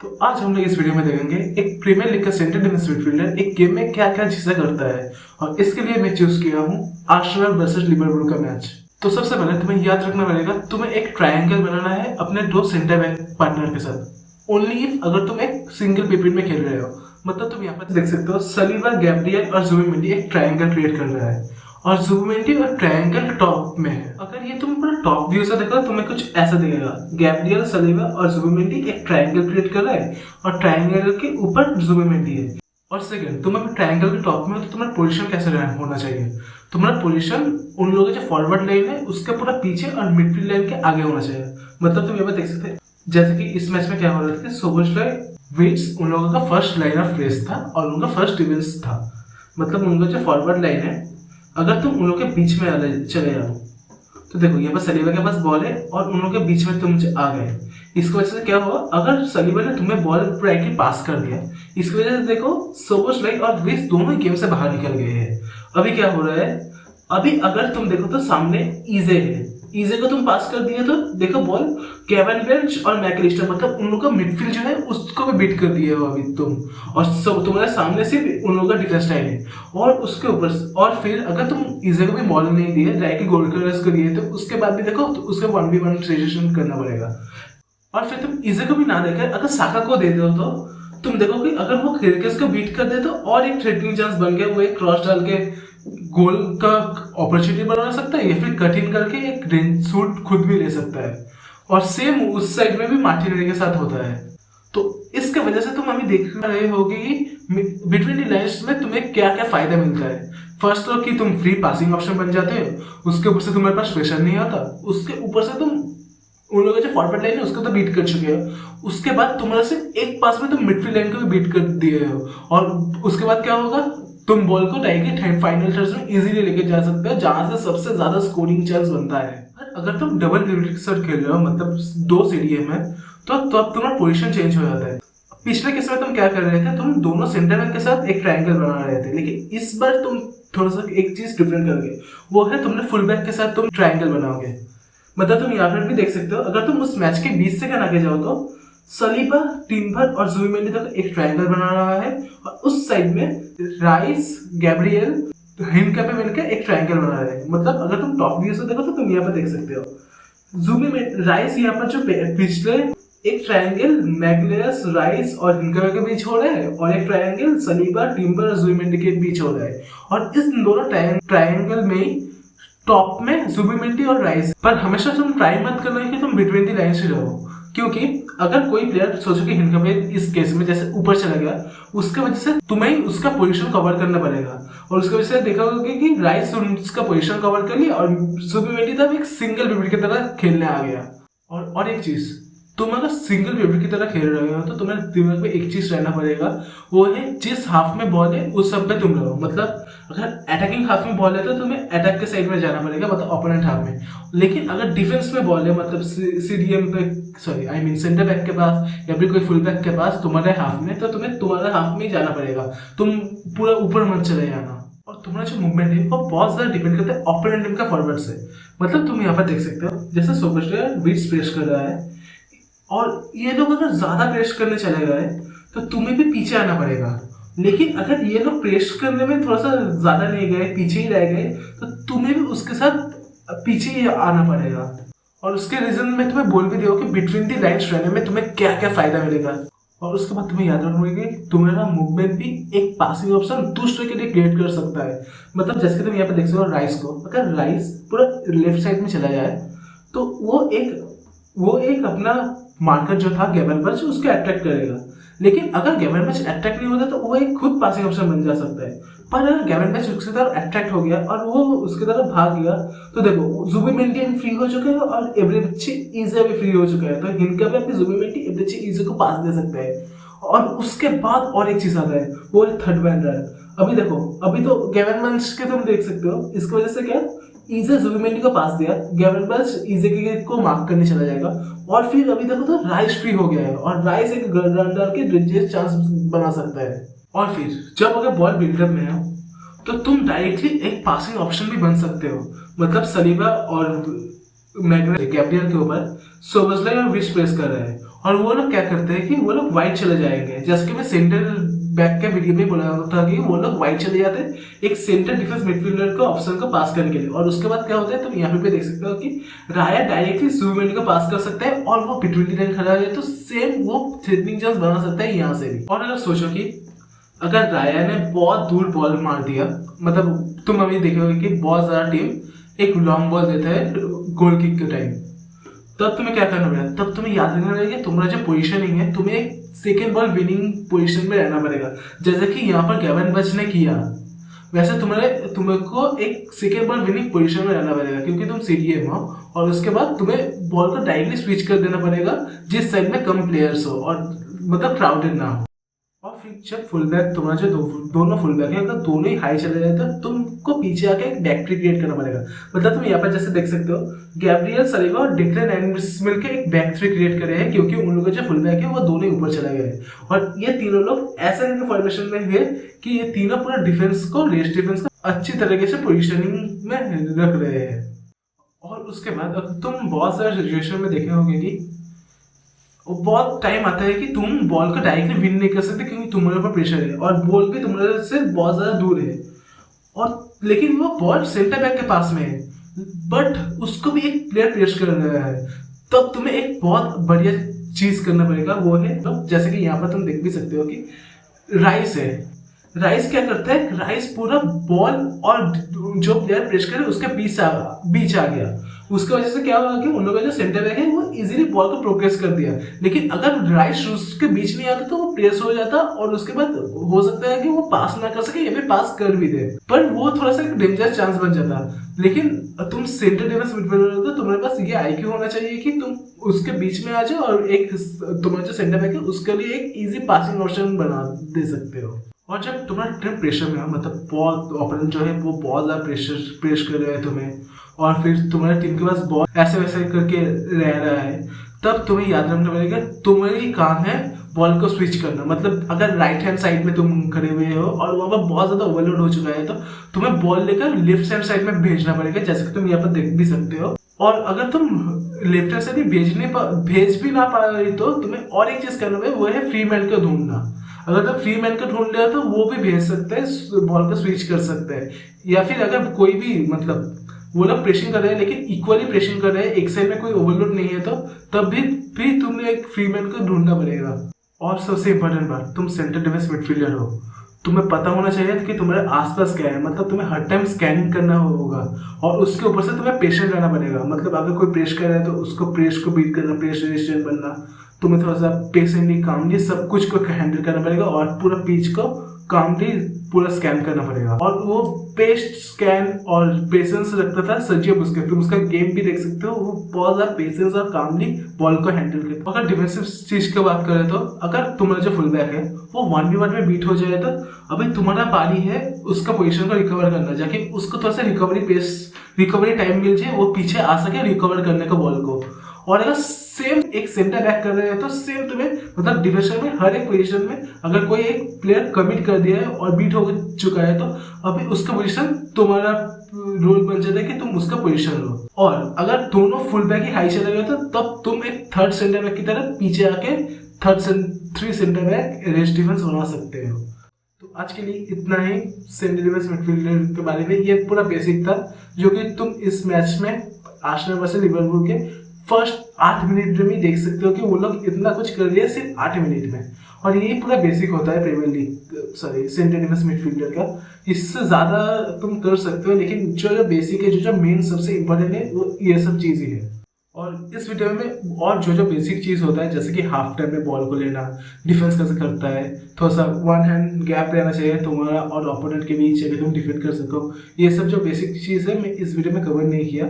तो आज हम लोग इस वीडियो में देखेंगे एक प्रीमियर लीग का सेंटर डिफेंस मिडफील्डर एक गेम में क्या क्या चीजें करता है, और इसके लिए मैं चूज किया हूँ आर्सेनल वर्सेस लिवरपूल का मैच। तो सबसे पहले तुम्हें याद रखना पड़ेगा, तुम्हें एक ट्रायंगल बनाना है अपने दो सेंटर बैक पार्टनर के साथ। ओनली इफ अगर तुम एक सिंगल पिवट में खेल रहे हो, मतलब तुम यहाँ पर देख सकते हो सलीबा, गैब्रियल और जुबिमेंडी एक ट्रायंगल क्रिएट कर रहा है और जुबिमेंडी और ट्रायंगल टॉप में है। अगर ये तुम पूरा टॉप व्यू से देखो तुम्हें कुछ ऐसा दिखेगा, गैब्रियल, सलीबा और जुबिमेंडी एक ट्रायंगल क्रिएट कर रहा है और ट्रायंगल के ऊपर जुबिमेंडी है। और सेकंड, तुम अगर ट्रायंगल के टॉप में हो तो तुम्हारा पोजीशन कैसे होना चाहिए? तुम्हारा पोजीशन उन लोगों जो फॉरवर्ड लाइन है उसके पूरा पीछे और मिडफील्ड लाइन के आगे होना चाहिए। मतलब तुम ये बात देख सकते हैं, जैसे कि इस मैच में क्या हो रहा था कि सोबोस्लाई, विट्स उन लोगों का फर्स्ट लाइन ऑफ प्लेस था और उनका फर्स्ट डिफेंस था। मतलब उनका जो फॉरवर्ड लाइन है, अगर तुम उन लोगों के बीच में चले जाओ तो देखो यहाँ पर सलीबा के पास बॉल है और उन लोगों के बीच में तुम आ गए। इसकी वजह से क्या हुआ, अगर सलीबा ने तुम्हें बॉल डायरेक्टली पास कर दिया, इसकी वजह से देखो सोबोस्लाई और विट्स दोनों गेम से बाहर निकल गए हैं। अभी क्या हो रहा है, अभी अगर तुम देखो तो सामने इजे है, इजे को तुम पास कर दिए तो देखो बॉल केविन बेंच और मैकलिस्टर, मतलब उन लोगों का मिडफील्ड जो है उसको भी बीट कर दिए हो अभी तुम, और सब तुम्हारे सामने सिर्फ उन लोगों का डिफेंस लाइन है। और उसके ऊपर और फिर अगर तुम इजे को भी बॉल नहीं दिए, डायरेक्टली गोल क्रॉस कर दिए, तो उसके बाद भी देखो तो उसका 1v1 ट्रांजिशन करना पड़ेगा। और फिर तुम इजे को भी ना देकर अगर साका को दे दो तो तुम देखो कि अगर वो क्रिकेट को बीट कर दे तो और एक थ्रेटनिंग चांस बन गया, वो एक क्रॉस डाल के गोल का अपॉर्चुनिटी बना सकता है या फिर कटिंग करके एक रेंज शूट खुद भी ले सकता है। और सेम उस साइड में भी मार्टिनेली के साथ होता है। तो इसके वजह से तुम अभी देख रहे होगे कि बिटवीन द लाइन्स में तुम्हें क्या क्या फायदा मिलता है। फर्स्ट तो कि तुम फ्री पासिंग ऑप्शन बन जाते हो, उसके ऊपर से तुम्हारे पास प्रेशर नहीं आता, उसके ऊपर से तुम उन लोगों जो फॉरवर्ड लाइन है उसको तो बीट कर चुके हो, उसके बाद तुम्हारा सिर्फ एक पास में तुम मिडफील्ड लाइन को भी बीट कर दिए हो। और उसके बाद क्या होगा, तुम बॉल को डायरेक्टली फाइनल थर्ड में इजीली लेके जा सकते हो जहां से सबसे ज्यादा स्कोरिंग चांस बनता है। अगर तुम डबल पिवट के साथ खेल रहे हो, मतलब दो सीडीएम है, तो अब तुम्हारा पोजीशन चेंज हो जाता है। पिछले केस में तुम क्या कर रहे थे, तुम दोनों सेंटर बैक के साथ एक ट्रायंगल बना रहे थे, लेकिन इस बार तुम थोड़ा सा एक चीज डिफरेंट करोगे, वो है तुमने फुल बैक के साथ तुम ट्रायंगल बनाओगे। मतलब तुम यहाँ पर भी देख सकते हो, अगर तुम उस मैच के 20 सेकंड आगे जाओ तो सलीबा, टिम्बर और जुबिमेंडी तक एक ट्रायंगल बना रहा है और उस साइड में राइस, गैब्रियल, हिनका पे मिलकर एक ट्रायंगल बना रहे हैं। मतलब अगर तुम टॉप व्यू से देखो तो तुम यहाँ पर देख सकते हो जुबिमेंडी, राइस यहाँ पर जो पिछले एक ट्रायंगल मैगलेस, राइस और हिनका के बीच हो रहा है और एक ट्रायंगल सलीबा, टिम्बर और जुबिमेंडी के बीच हो रहा है। और इस दोनों ट्रायंगल में टॉप में जुबिमेंडी और राइस, पर हमेशा तुम ट्राई मत करना है कि तुम बिटवीन दी लाइन्स ही रहो, क्योंकि अगर कोई प्लेयर सोचो कि हिनका पे इस केस में जैसे ऊपर चला गया, उसके वजह से तुम्हें उसका पोजीशन कवर करना पड़ेगा। और उसके वजह से देखा होगा कि राइस उसका पोजीशन कवर कर लिया और जुबिमेंडी तब एक सिंगल पिवट की तरह खेलने आ गया। और एक चीज, तुम अगर सिंगल पिवट की तरह खेल रहे हो तो तुम्हें दिमाग में एक चीज रहना पड़ेगा, वो है जिस हाफ में बॉल है उस सब पे तुम रहो। मतलब अगर अटैकिंग हाफ में बॉल है तो तुम्हें अटैक के साइड में जाना पड़ेगा, मतलब ओपोनेंट हाफ में। लेकिन अगर डिफेंस में बॉल है, मतलब सीडीएम पे, sorry I mean centre back के पास या फिर कोई फुल बैक के पास तुम्हारे हाफ में, तो तुम्हें तुम्हारे हाफ में ही जाना पड़ेगा, तुम पूरा ऊपर मत चले जाना। और तुम्हारा जो मूवमेंट है वो बहुत ज्यादा डिपेंड करता है ओपोनेंट टीम का फॉरवर्ड से। मतलब तुम यहाँ पर देख सकते हो जैसे सोबोस्लाई विट्स प्रेस कर रहा है और ये लोग अगर ज्यादा प्रेस करने चले गए तो तुम्हें भी पीछे आना पड़ेगा। लेकिन अगर ये लोग प्रेस करने में थोड़ा सा ज्यादा नहीं गए, पीछे ही रह गए, तो तुम्हें भी उसके साथ पीछे ही आना पड़ेगा। और उसके रीजन में तुम्हें बोल भी दिया कि बिटवीन दी लाइन्स रहने में तुम्हें क्या क्या फायदा मिलेगा। और उसके बाद तुम्हें याद रखना कि तुम्हारा मूवमेंट भी एक पासिंग ऑप्शन दूसरे के लिए क्रिएट कर सकता है। मतलब जैसे तुम यहाँ पे देख सकते हो राइस को, अगर राइस पूरा लेफ्ट साइड में चला जाए तो वो एक अपना मार्कर जो था गैबरबच उसको अट्रैक्ट करेगा। लेकिन अगर गैबरबच अट्रैक्ट नहीं होता तो वो एक खुद पासिंग ऑप्शन बन जा सकता है। पर अगर गैबरबच उसकी तरफ अट्रैक्ट हो गया और वो उसकी तरफ भाग गया तो देखो जुबिमेंडी फ्री हो चुका है और एब्रेची इजे भी फ्री हो चुका है, तो इनका भी अपनी जुबिमेंडी एब्रेची इजे को पास दे सकते हैं। और उसके बाद और एक चीज आता है, वो है थर्ड मैन रन। अभी देखो, अभी तो गैबरबच के तुम देख सकते हो, इसकी वजह से क्या, इजे जुबिमेंडी को पास दिया, गैबरबच इजे को मार्क करने चला जाएगा। और फिर अभी देखो तो राइस फ्री हो गया है और राइस एक रन डाल के रिजेक्ट चांस बना सकता है। और फिर जब अगर बॉल बिल्डअप में हो तो तुम डायरेक्टली एक पासिंग ऑप्शन भी बन सकते हो। मतलब सलीबा और गैब्रियल के ऊपर सोबोस्लाई और विट्स प्रेस कर रहे हैं और वो लोग क्या करते हैं कि वो लोग वाइड चले जाएंगे, जैसे कि मैं सेंटर बैक के वीडियो में बोला था कि वो लोग वाइड चले जाते हैं एक सेंटर डिफेंस मिडफील्डर को ऑप्शन को पास करने के लिए। और उसके बाद क्या होता है, तुम यहाँ पे देख सकते हो कि राया डायरेक्टली सुबेमेंडी को पास कर सकता है और वो पिटविटी लाइन खड़ा है तो सेम वो थ्रेटनिंग चांस बना सकता है यहाँ से भी। और अगर सोचो कि अगर राया ने बहुत दूर बॉल मार दिया, मतलब तुम अभी देखोगे कि बहुत ज्यादा टीम एक लॉन्ग बॉल देता है गोल किक के टाइम, तब तुम्हें क्या करना पड़ेगा, तब तुम्हें याद रखना पड़ेगा कि तुम्हारा जो पोजीशनिंग है तुम्हें एक सेकेंड बॉल विनिंग पोजीशन में रहना पड़ेगा, जैसे कि यहाँ पर गेवन बच ने किया वैसे तुमको एक सेकेंड बॉल विनिंग पोजीशन में रहना पड़ेगा क्योंकि तुम सीडीएम हो। और उसके बाद तुम्हें बॉल को डायरेक्टली स्विच कर देना पड़ेगा जिस साइड में कम प्लेयर्स हो और मतलब क्राउडेड ना हो। और फिर जब फुल बैक तुम्हारा जो दोनों फुल बैक है अगर दोनों ही हाई चले जाए तो तुमको पीछे आके एक बैक थ्री क्रिएट करना पड़ेगा। मतलब तुम यहाँ पर जैसे देख सकते हो गैब्रियल सालिबा और डिक्लेन राइस मिलकर एक बैक थ्री क्रिएट करे हैं क्योंकि उन लोगों का जो फुल बैक है वो दोनों ही ऊपर चले गए और ये तीनों लोग ऐसे फॉर्मेशन में हुए कि ये तीनों पूरा डिफेंस को रेस डिफेंस को अच्छी तरीके से पोजिशनिंग में रख रहे हैं। और उसके बाद तुम बहुत सारे सिचुएशन में देखे होंगे कि बहुत टाइम आता है कि तुम बॉल को डायरेक्टली विन नहीं कर सकते क्योंकि तुम्हारे ऊपर प्रेशर है और बॉल भी तुम्हारे से बहुत ज्यादा दूर है और लेकिन वो बॉल सेंटर बैक के पास में है बट उसको भी एक प्लेयर प्रेस कर रहा है। तब तुम्हें एक बहुत बढ़िया चीज करना पड़ेगा, वो है तो जैसे कि यहाँ पर तुम देख भी सकते हो कि राइस है। राइस क्या करता है, राइस पूरा बॉल और जो प्लेयर प्रेस करे उसके बीच आ गया। उसकी वजह से क्या हुआ कि उन लोगों का जो सेंटर बैक है वो इजीली बॉल को प्रोग्रेस कर दिया। लेकिन अगर राइस उसके बीच नहीं आता तो वो प्रेस हो जाता और उसके बाद हो सकता है कि वो पास ना कर सके या फिर पास कर भी दे, पर वो थोड़ा सा डेंजरस चांस बन जाता। लेकिन तुम सेंटर डिफेंस मिडफील्डर हो तो तुम्हारे पास ये आईक्यू होना चाहिए कि तुम उसके बीच में आ जाओ और एक तुम्हारा जो सेंटर बैक है उसके लिए एक इजी पासिंग ऑप्शन बना दे सकते हो। और जब तुम्हारा टीम प्रेशर में हो, मतलब बहुत ओपोनेंट जो है वो बहुत ज्यादा प्रेस कर रहा है तुम्हें और फिर तुम्हारे टीम के पास बॉल ऐसे वैसे करके रह रहा है, तब तुम्हें याद रखना पड़ेगा तुम्हारी काम है बॉल को स्विच करना। मतलब अगर राइट हैंड साइड में तुम खड़े हुए हो और वहां पर बहुत ज्यादा ओवरलोड हो चुका है तो तुम्हें बॉल लेकर लेफ्ट हैंड साइड में भेजना पड़ेगा, जैसे कि तुम यहाँ पर देख भी सकते हो। और अगर तुम लेफ्ट हैंड साइड भेज भी ना पा रही तो तुम्हें और एक चीज करना है, वो है फ्री मैन को ढूंढना। अगर तुम फ्री मैन को ढूंढ लिया तो वो भी भेज सकते हैं, बॉल को स्विच कर सकते हैं। या फिर अगर कोई भी मतलब वो लोग प्रेसिंग कर रहे हैं लेकिन इक्वली प्रेसिंग कर रहे हैं, एक साइड में कोई ओवरलोड नहीं है तो तब भी तुम्हें एक फ्री मैन को ढूंढना पड़ेगा। और सबसे इंपॉर्टेंट बात, तुम सेंटर डिफेंस मिडफील्डर हो, तुम्हें पता होना चाहिए कि तुम्हारे आसपास क्या है। मतलब तुम्हें हर टाइम स्कैनिंग करना होगा और उसके ऊपर से तुम्हें पेशेंट रहना पड़ेगा। मतलब अगर कोई प्रेस कर रहा है तो उसको प्रेस को बीट करना, प्रेस रेजिस्टेंट बनना, तुम्हें थोड़ा सा पेशेंटली कामली सब कुछ को हैंडल करना पड़ेगा और पूरा पिच को कामली पूरा स्कैन करना पड़ेगा। और वो पेस्ट स्कैन और पेशेंस रखता था सर्जियो बुस्केट्स, तुम उसका गेम भी देख सकते हो, वो बहुत ज्यादा पेशेंस और कामली बॉल को हैंडल करता। अगर डिफेंसिव चीज की बात करें तो अगर तुम्हारा जो फुल बैक है वो 1v1 में बीट हो जाए तो अभी तुम्हारा बारी है उसका पोजीशन को रिकवर करना, जाके उसको थोड़ा सा रिकवरी टाइम मिल जाए, वो पीछे आ सके रिकवर करने का बॉल को। और अगर सेम एक सेंटर बैक कर रहे हैं तो सेम तुम्हें मतलब डिफेंस में हर एक पोजीशन में अगर कोई एक प्लेयर कमिट कर दिया है और बीट हो चुका है तो अभी उसका पोजीशन तुम्हारा रोल बन जाता है कि तुम उसका पोजीशन लो। और अगर दोनों फुल बैक ही हाई चले गए तो तब तुम एक थर्ड सेंटर बैक की तरह पीछे आके three centre back rest defence बना सकते हो। तो आज के लिए इतना ही सेंटर डिफेंस मिडफील्डर के बारे में। ये पूरा बेसिक था जो कि तुम इस मैच में आर्सेनल वर्सेस लिवरपूल के फर्स्ट 8 मिनट में देख सकते हो कि वो लोग इतना कुछ कर लिया सिर्फ 8 मिनट में। और यही पूरा बेसिक होता है premier league centre defence midfielder का। इससे ज्यादा तुम कर सकते हो लेकिन जो बेसिक है, जो मेन सबसे इम्पोर्टेंट है वो ये सब चीज ही है। और इस वीडियो में और जो बेसिक चीज होता है जैसे कि हाफ टाइम में बॉल को लेना, डिफेंस कैसे करता है, थोड़ा सा वन हैंड गैप रहना चाहिए तुम्हारा और ओपोनेंट के बीच अगर तुम डिफेंड कर सको, ये सब जो बेसिक चीज है मैं इस वीडियो में कवर नहीं किया।